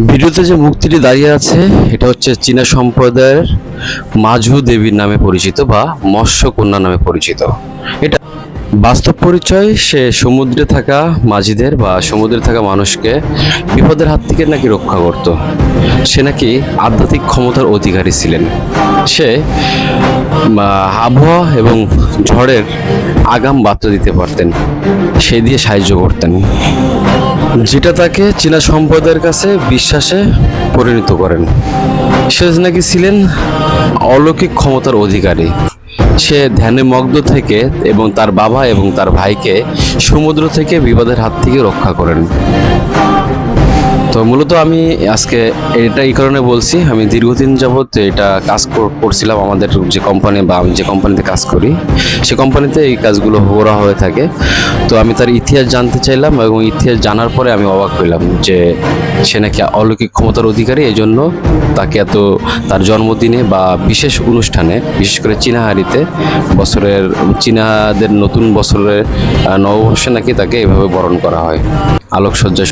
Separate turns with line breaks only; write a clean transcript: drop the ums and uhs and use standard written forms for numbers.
ভিডিওতে যে মূর্তিটি দাঁড়িয়ে আছে এটা হচ্ছে চীনা সম্প্রদায়ের মাঝু দেবীর নামে পরিচিত বা মৎস্যকন্যা নামে পরিচিত। এটা বাস্তব পরিচয়, সে সমুদ্রে থাকা মাঝিদের বা সমুদ্রে থাকা মানুষকে বিপদের হাত থেকে নাকি রক্ষা করত। সে নাকি আধ্যাত্মিক ক্ষমতার অধিকারী ছিলেন। সে আবহাওয়া এবং ঝড়ের আগাম বার্তা দিতে পারতেন, সে দিয়ে সাহায্য করতেন, যেটা তাকে চীনা সম্প্রদায়ের কাছে বিশ্বাসে পরিণত করেন। সে নাকি ছিলেন অলৌকিক ক্ষমতার অধিকারী। সে ধ্যানে মগ্ন থেকে এবং তার বাবা এবং তার ভাইকে সমুদ্র থেকে বিপদের হাত থেকে রক্ষা করেন। তো মূলত আমি আজকে এটা এই কারণে বলছি, আমি দীর্ঘদিন যাবৎ এটা কাজ করছিলাম আমাদের যে কোম্পানি বা আমি যে কোম্পানিতে কাজ করি সে কোম্পানিতে এই কাজগুলো করা হয়ে থাকে। তো আমি তার ইতিহাস জানতে চাইলাম এবং ইতিহাস জানার পরে আমি অবাক হইলাম যে সে নাকি অলৌকিক ক্ষমতার অধিকারী। এই জন্য তাকে তার জন্মদিনে বা বিশেষ অনুষ্ঠানে, বিশেষ করে চীনাহারিতে চীনাদের নতুন বছরের নববর্ষে নাকি তাকে এভাবে বরণ করা হয় আলোকসজ্জা